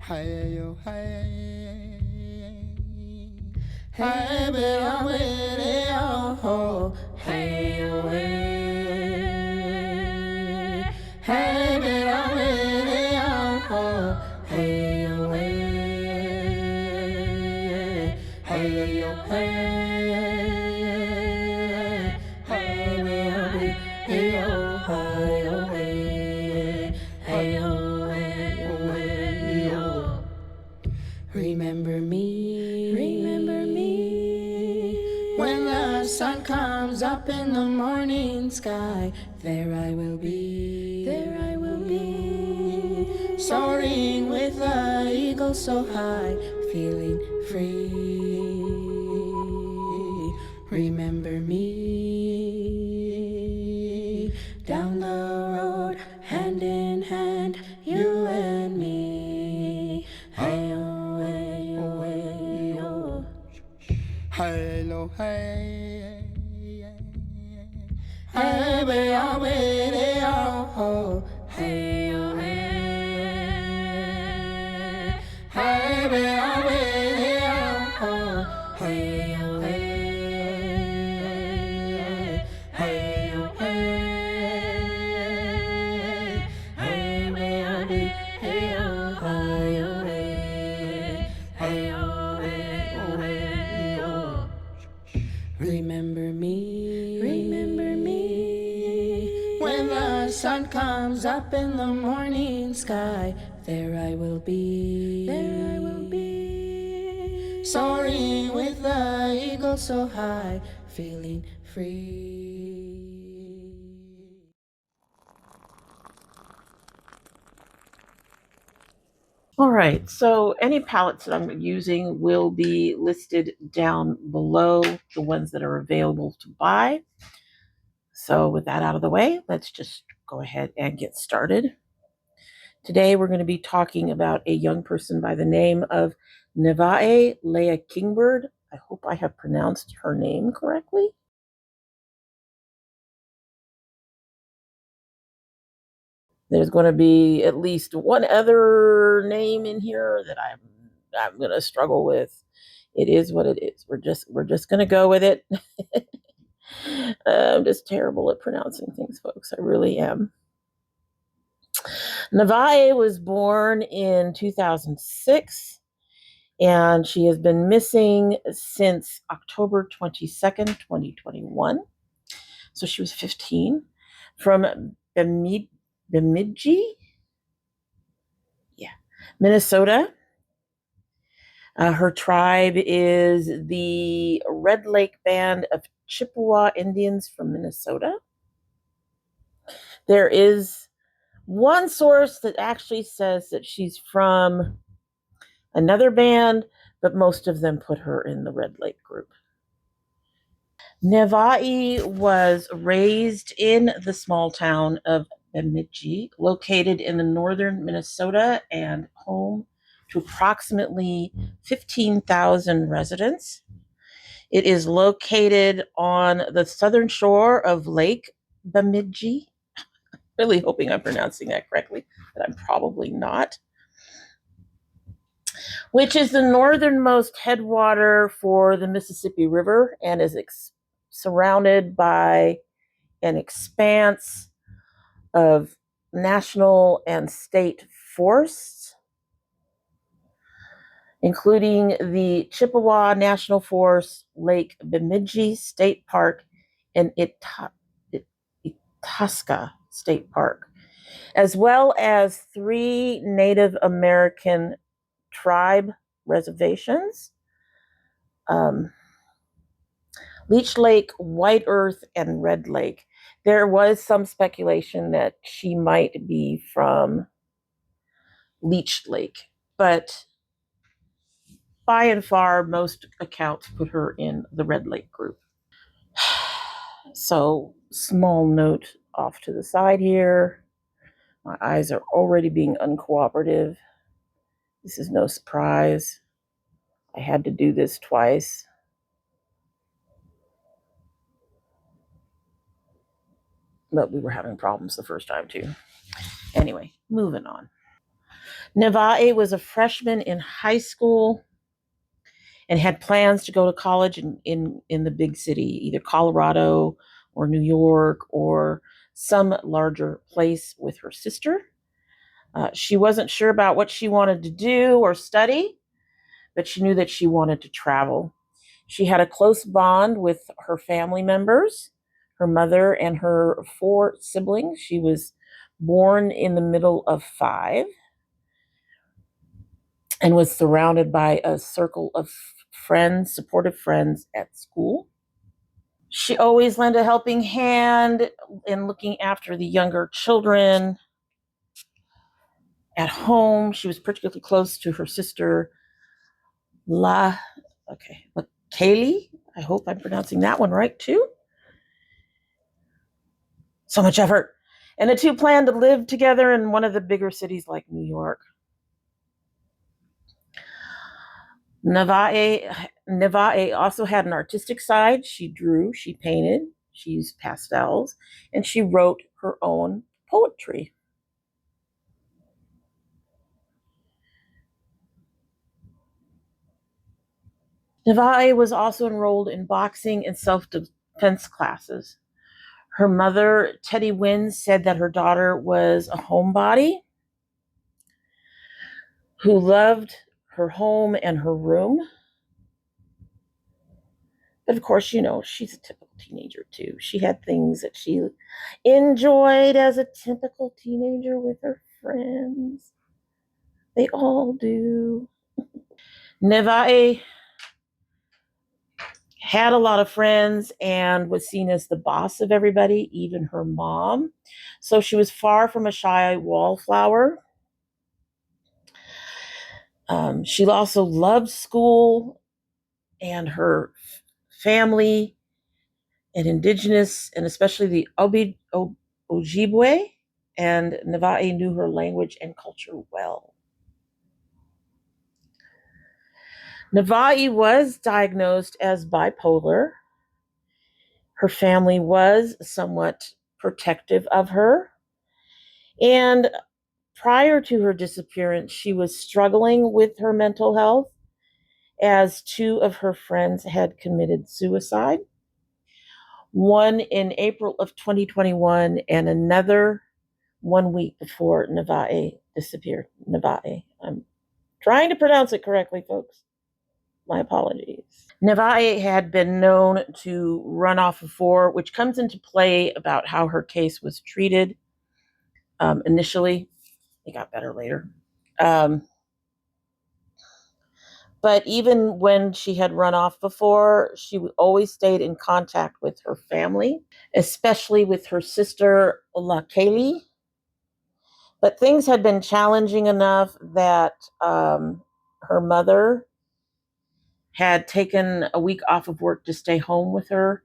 Hey yo hey, hey be a way yo, hey yo hey be a way yo, hey yo hey yo hey be a way yo, hey yo hey yo. Remember me, when the sun comes up in the morning sky. There I will be, soaring with the eagle so high, feeling free. Remember me, down the road, hand in hand, you and me. Hey-oh, hey-oh, hey-oh. Hey-lo, hey, hey, be-oh, be-oh, hey-oh, hey, be-oh, be-oh, hey-oh, hey-oh, hey, be-oh, be-oh, hey-oh, hey-oh. Remember me, when the sun comes up in the morning sky. There I will be, soaring with the eagle so high, feeling free. All right, so any palettes that I'm using will be listed down below, the ones that are available to buy. So with that out of the way, let's just go ahead and get started. Today we're going to be talking about a young person by the name of Nevaeh Leigh Kingbird. I hope I have pronounced her name correctly. There's going to be at least one other name in here that I'm going to struggle with. It is what it is. We're just going to go with it. I'm just terrible at pronouncing things, folks. I really am. Nevaeh was born in 2006, and she has been missing since October 22nd, 2021. So she was 15, from Bemidji, Minnesota. Her tribe is the Red Lake Band of Chippewa Indians from Minnesota. There is one source that actually says that she's from another band, but most of them put her in the Red Lake group. Nevaeh was raised in the small town of Bemidji, located in the northern Minnesota and home to approximately 15,000 residents. It is located on the southern shore of Lake Bemidji. Really hoping I'm pronouncing that correctly, but I'm probably not. Which is the northernmost headwater for the Mississippi River and is surrounded by an expanse of national and state forests, including the Chippewa National Forest, Lake Bemidji State Park, and Itasca State Park, as well as 3 Native American tribe reservations, Leech Lake, White Earth, and Red Lake. There was some speculation that she might be from Leech Lake, but by and far, most accounts put her in the Red Lake group. So, small note off to the side here. My eyes are already being uncooperative. This is no surprise. I had to do this twice. But we were having problems the first time too. Anyway, moving on. Nevaeh was a freshman in high school and had plans to go to college in the big city, either Colorado or New York or some larger place with her sister. She wasn't sure about what she wanted to do or study, but she knew that she wanted to travel. She had a close bond with her family members, her mother and her 4 siblings. She was born in the middle of 5 and was surrounded by a circle of friends, supportive friends at school. She always lent a helping hand in looking after the younger children at home. She was particularly close to her sister, Kaylee. I hope I'm pronouncing that one right too. So much effort. And the two planned to live together in one of the bigger cities like New York. Nevaeh also had an artistic side. She drew, she painted, she used pastels, and she wrote her own poetry. Nevaeh was also enrolled in boxing and self-defense classes. Her mother, Teddy Wynn, said that her daughter was a homebody who loved her home and her room. But of course, she's a typical teenager too. She had things that she enjoyed as a typical teenager with her friends. They all do. Nevaeh had a lot of friends and was seen as the boss of everybody, even her mom. So she was far from a shy wallflower. She also loved school and her family and Indigenous, and especially the Ojibwe. And Nevaeh knew her language and culture well. Nevaeh was diagnosed as bipolar. Her family was somewhat protective of her. And prior to her disappearance, she was struggling with her mental health as 2 of her friends had committed suicide. One in April of 2021 and another 1 week before Nevaeh disappeared. Nevaeh. I'm trying to pronounce it correctly, folks. My apologies. Nevaeh had been known to run off before, which comes into play about how her case was treated initially. It got better later. But even when she had run off before, she always stayed in contact with her family, especially with her sister, Kaylee. But things had been challenging enough that her mother had taken a week off of work to stay home with her,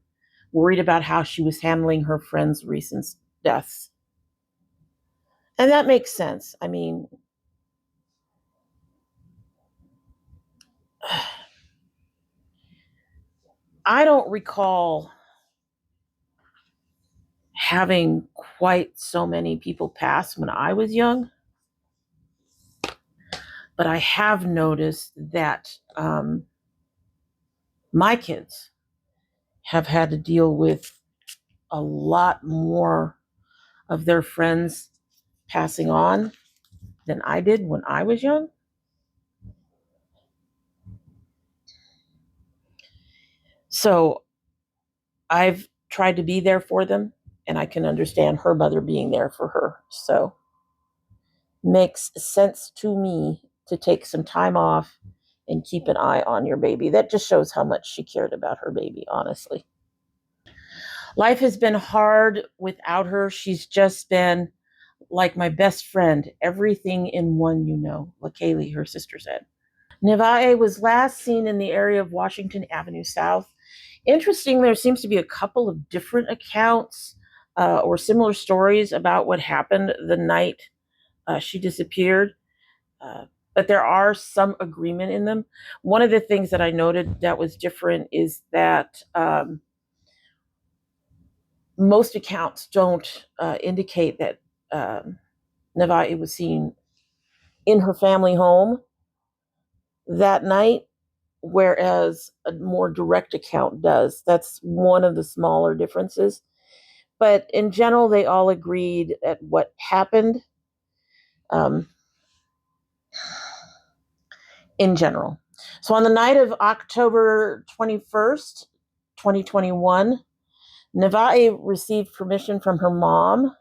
worried about how she was handling her friend's recent deaths. And that makes sense. I mean, I don't recall having quite so many people pass when I was young, but I have noticed that my kids have had to deal with a lot more of their friends passing on than I did when I was young. So I've tried to be there for them, and I can understand her mother being there for her. So makes sense to me to take some time off and keep an eye on your baby. That just shows how much she cared about her baby, honestly. Life has been hard without her. She's just been like my best friend, everything in one, like Kaylee, her sister said. Nevaeh was last seen in the area of Washington Avenue South. Interesting, there seems to be a couple of different accounts or similar stories about what happened the night she disappeared. But there are some agreement in them. One of the things that I noted that was different is that most accounts don't indicate that Nevaeh was seen in her family home that night, whereas a more direct account does. That's one of the smaller differences. But in general, they all agreed at what happened. In general. So on the night of October 21st, 2021, Nevaeh received permission from her mom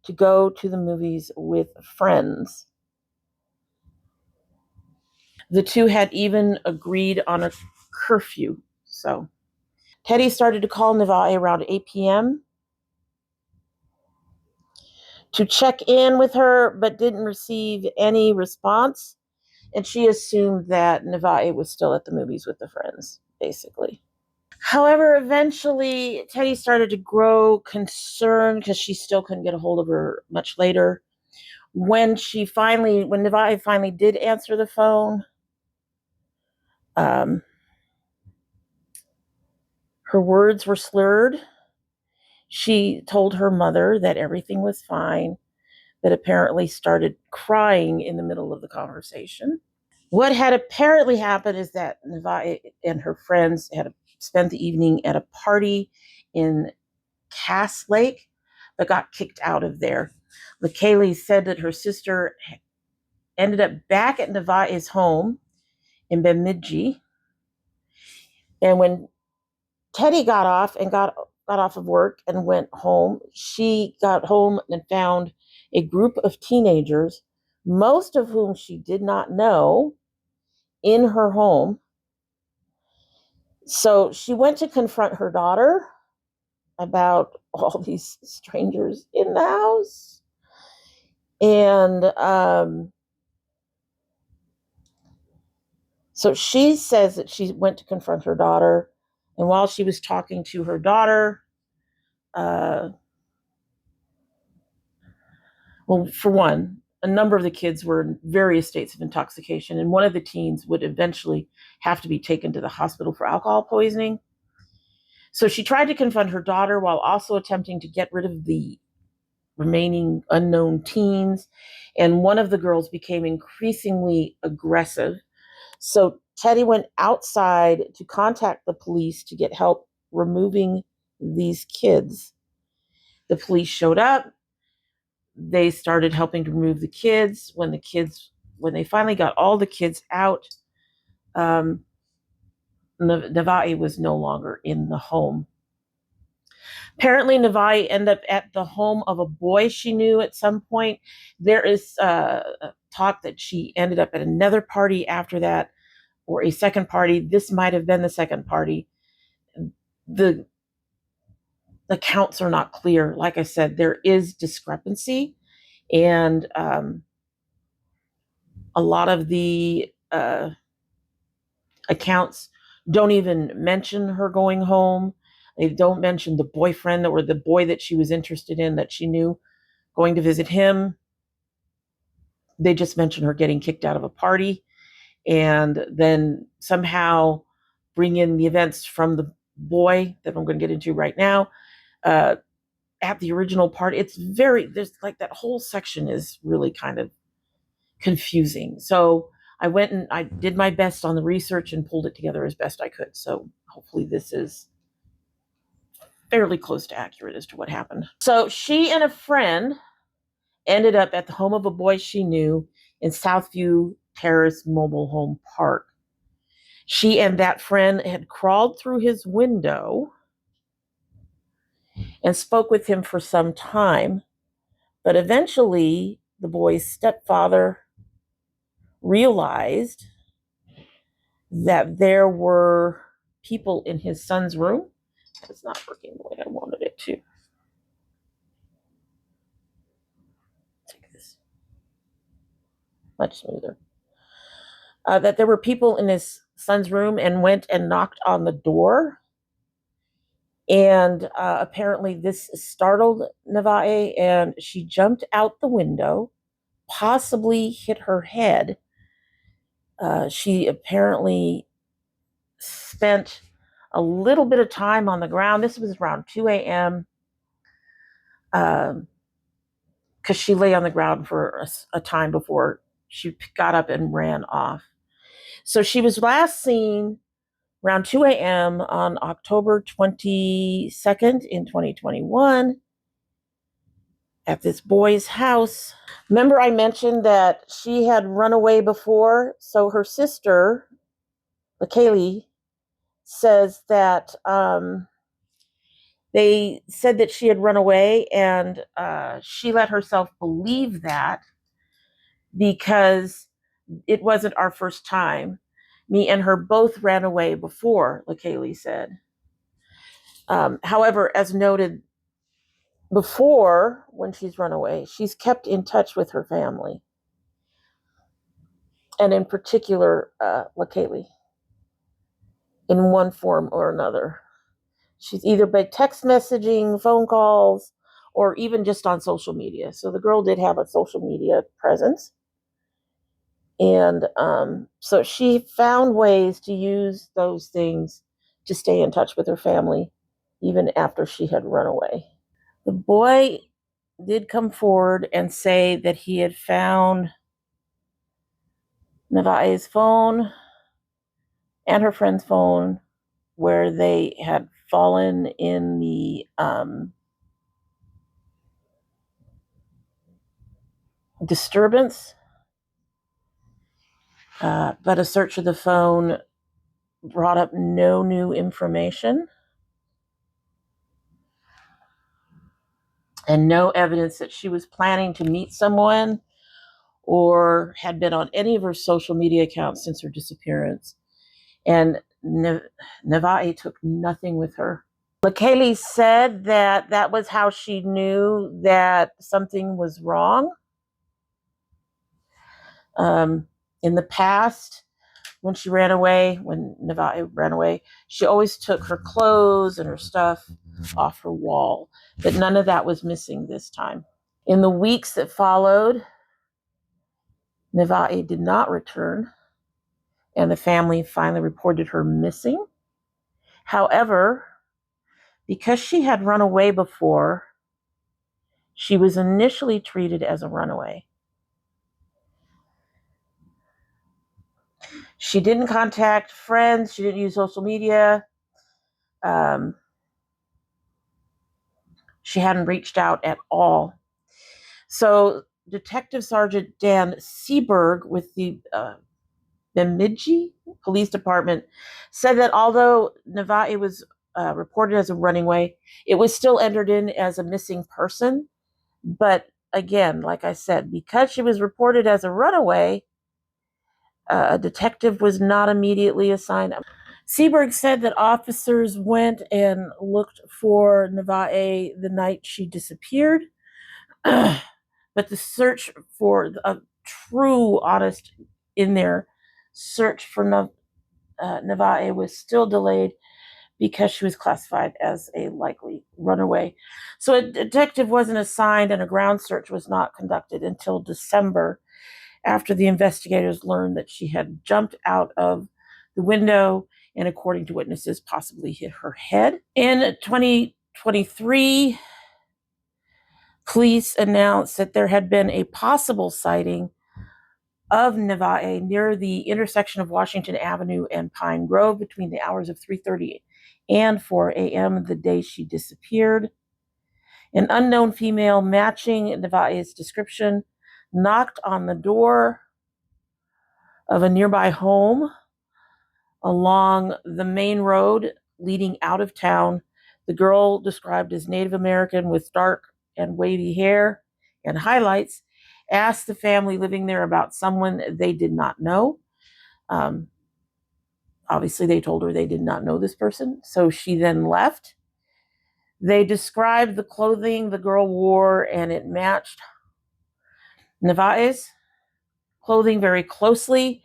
to go to the movies with friends. The two had even agreed on a curfew. So Teddy started to call Nevaeh around 8 p.m. to check in with her, but didn't receive any response. And she assumed that Nevaeh was still at the movies with the friends, basically. However, eventually Teddy started to grow concerned because she still couldn't get a hold of her much later. When Nevaeh finally did answer the phone, her words were slurred. She told her mother that everything was fine, but apparently started crying in the middle of the conversation. What had apparently happened is that Nevaeh and her friends had spent the evening at a party in Cass Lake, but got kicked out of there. Leigh said that her sister ended up back at Nevaeh's home in Bemidji. And when Teddy got off of work and went home, she got home and found a group of teenagers, most of whom she did not know, in her home. So she went to confront her daughter about all these strangers in the house. And so she says that she went to confront her daughter. And while she was talking to her daughter, well, for one, a number of the kids were in various states of intoxication, and one of the teens would eventually have to be taken to the hospital for alcohol poisoning. So she tried to confront her daughter while also attempting to get rid of the remaining unknown teens. And one of the girls became increasingly aggressive. So Teddy went outside to contact the police to get help removing these kids. The police showed up. They started helping to remove the kids. When they finally got all the kids out, Nevaeh was no longer in the home. Apparently, Nevaeh ended up at the home of a boy she knew at some point. There is talk that she ended up at another party after that, or a second party. This might have been the second party. The counts are not clear. Like I said, there is discrepancy, and a lot of the accounts don't even mention her going home. They don't mention the boyfriend or the boy that she was interested in, that she knew, going to visit him. They just mention her getting kicked out of a party, and then somehow bring in the events from the boy that I'm going to get into right now. At the original party, there's like that whole section is really kind of confusing. So I went and I did my best on the research and pulled it together as best I could. So hopefully this is fairly close to accurate as to what happened. So she and a friend ended up at the home of a boy she knew in Southview Terrace Mobile Home Park. She and that friend had crawled through his window and spoke with him for some time, but eventually the boy's stepfather realized that there were people in his son's room. It's not working the way I wanted it to. Take this. Much smoother. That there were people in his son's room, and went and knocked on the door. And apparently this startled Nevaeh, and she jumped out the window, possibly hit her head. She apparently spent a little bit of time on the ground. This was around 2 a.m. Because she lay on the ground for a time before she got up and ran off. So she was last seen around 2 a.m. on October 22nd in 2021 at this boy's house. Remember I mentioned that she had run away before? So her sister, Leigh, says that they said that she had run away, and she let herself believe that because it wasn't our first time. Me and her both ran away before, Leigh said. However, as noted before, when she's run away, she's kept in touch with her family, and in particular, Leigh, in one form or another. She's either by text messaging, phone calls, or even just on social media. So the girl did have a social media presence. And so she found ways to use those things to stay in touch with her family, even after she had run away. The boy did come forward and say that he had found Nevaeh's phone and her friend's phone where they had fallen in the disturbance. But a search of the phone brought up no new information and no evidence that she was planning to meet someone or had been on any of her social media accounts since her disappearance. And Nevaeh took nothing with her. Leigh said that that was how she knew that something was wrong. In the past, when she ran away, when Nevaeh ran away, she always took her clothes and her stuff off her wall, but none of that was missing this time. In the weeks that followed, Nevaeh did not return, and the family finally reported her missing. However, because she had run away before, she was initially treated as a runaway. She didn't contact friends. She didn't use social media. She hadn't reached out at all. So Detective Sergeant Dan Seberg with the Bemidji Police Department said that although Nevaeh was reported as a running away, it was still entered in as a missing person. But again, like I said, because she was reported as a runaway, a detective was not immediately assigned. Seberg said that officers went and looked for Nevaeh the night she disappeared, but the search for a true, honest, in there search for Nevaeh was still delayed because she was classified as a likely runaway. So a detective wasn't assigned, and a ground search was not conducted until December, after the investigators learned that she had jumped out of the window and, according to witnesses, possibly hit her head. In 2023, police announced that there had been a possible sighting of Nevaeh near the intersection of Washington Avenue and Pine Grove between the hours of 3:30 and 4 a.m. the day she disappeared. An unknown female matching Nevaeh's description knocked on the door of a nearby home along the main road leading out of town. The girl, described as Native American with dark and wavy hair and highlights, asked the family living there about someone they did not know. Obviously, they told her they did not know this person, so she then left. They described the clothing the girl wore, and it matched Nevaeh's clothing very closely.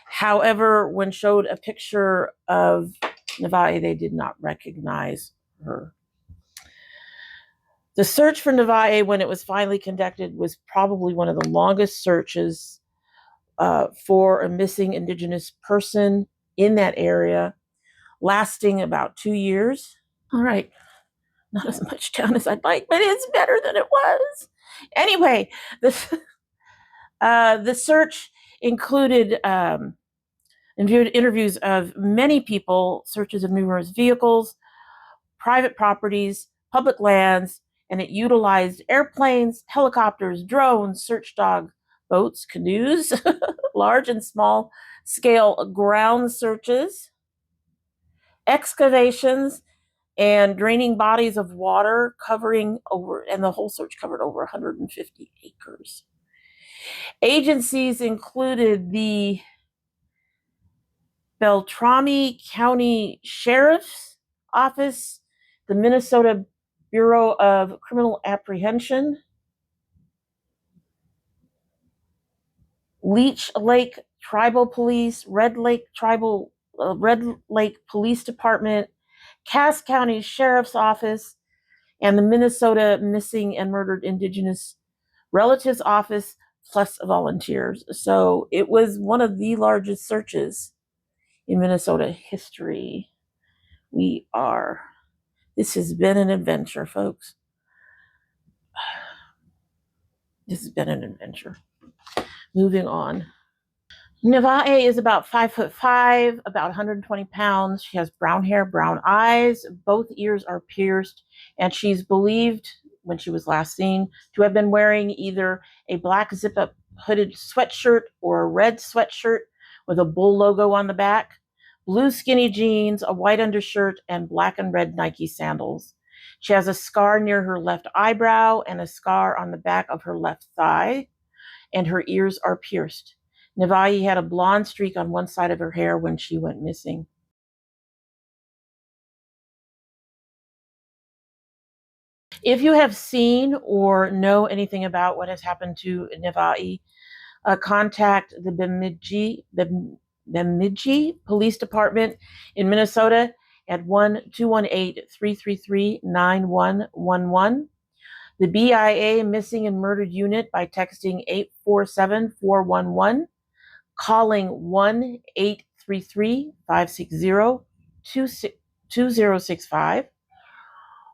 However, when showed a picture of Nevaeh, they did not recognize her. The search for Nevaeh, when it was finally conducted, was probably one of the longest searches for a missing Indigenous person in that area, lasting about 2 years. All right, not as much down as I'd like, but it's better than it was. Anyway, the search included interviews of many people, searches of numerous vehicles, private properties, public lands, and it utilized airplanes, helicopters, drones, search dog boats, canoes, large and small scale ground searches, excavations, and draining bodies of water covering over, and the whole search covered over 150 acres. Agencies included the Beltrami County Sheriff's Office, the Minnesota Bureau of Criminal Apprehension, Leech Lake Tribal Police, Red Lake Police Department, Cass County Sheriff's Office, and the Minnesota Missing and Murdered Indigenous Relatives Office, plus volunteers. So it was one of the largest searches in Minnesota history. This has been an adventure, folks. This has been an adventure. Moving on. Nevaeh is about 5'5", about 120 pounds. She has brown hair, brown eyes. Both ears are pierced, and she's believed, when she was last seen, to have been wearing either a black zip-up hooded sweatshirt or a red sweatshirt with a bull logo on the back, blue skinny jeans, a white undershirt, and black and red Nike sandals. She has a scar near her left eyebrow and a scar on the back of her left thigh, and her ears are pierced. Nevaeh had a blonde streak on one side of her hair when she went missing. If you have seen or know anything about what has happened to Nevaeh, contact the Bemidji Police Department in Minnesota at 1-218-333-9111. The BIA Missing and Murdered Unit by texting 847-411, calling 1-833-560-2065,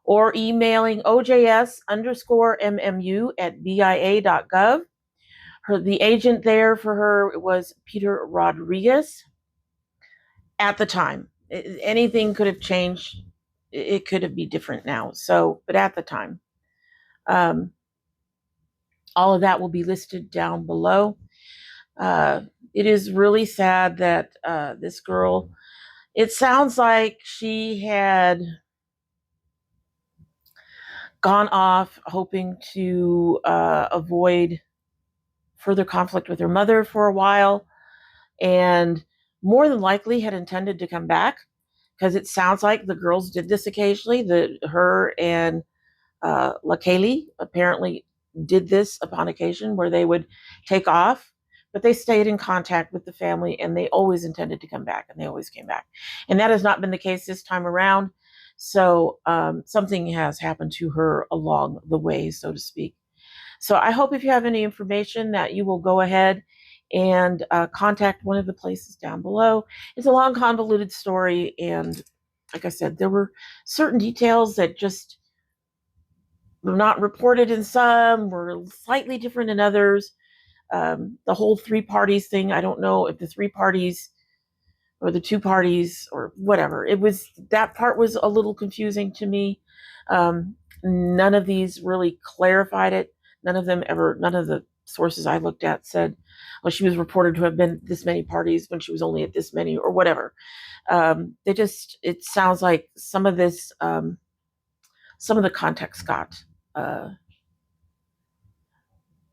or emailing ojs_mmu@bia.gov. The agent there for her was Peter Rodriguez. At the time, anything could have changed. It could be different now. But at the time, all of that will be listed down below. It is really sad that this girl, it sounds like she had gone off hoping to avoid further conflict with her mother for a while, and more than likely had intended to come back, because it sounds like the girls did this occasionally. Her and Leigh apparently did this upon occasion, where they would take off, but they stayed in contact with the family, and they always intended to come back, and they always came back. And that has not been the case this time around. So something has happened to her along the way, so to speak. So I hope if you have any information that you will go ahead and contact one of the places down below. It's a long, convoluted story, and like I said, there were certain details that just were not reported in some, were slightly different in others. The whole 3 parties thing, I don't know if the 3 parties or the 2 parties or whatever. That part was a little confusing to me. None of these really clarified it. None of the sources I looked at said, well, she was reported to have been this many parties when she was only at this many, or whatever. It sounds like some of the context got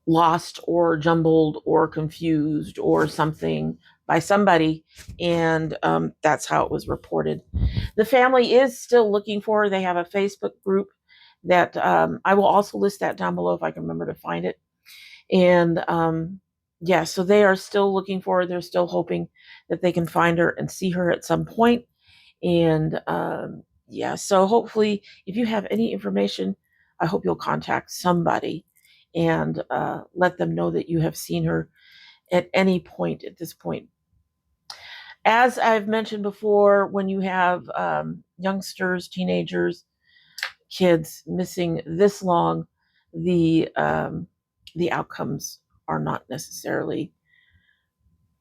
lost or jumbled or confused or something by somebody, and that's how it was reported. The family is still looking for her. They have a Facebook group that I will also list that down below if I can remember to find it. And so they are still looking for her. They're still hoping that they can find her and see her at some point. And so hopefully, if you have any information, I hope you'll contact somebody and let them know that you have seen her at any point at this point. As I've mentioned before, when you have youngsters, teenagers, kids missing this long, the outcomes are not necessarily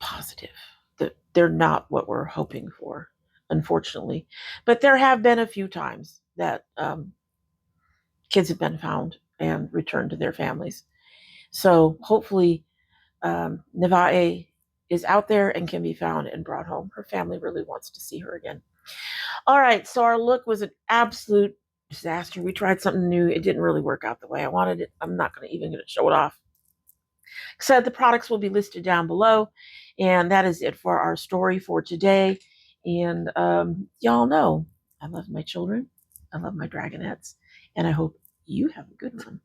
positive that they're not what we're hoping for, unfortunately. But there have been a few times that kids have been found and returned to their families. So hopefully Nevaeh is out there and can be found and brought home. Her family really wants to see her again. All right, so our look was an absolute disaster. We tried something new. It didn't really work out the way I wanted it. I'm not even going to show it off. So the products will be listed down below. And that is it for our story for today. And y'all know I love my children. I love my dragonettes. And I hope you have a good one.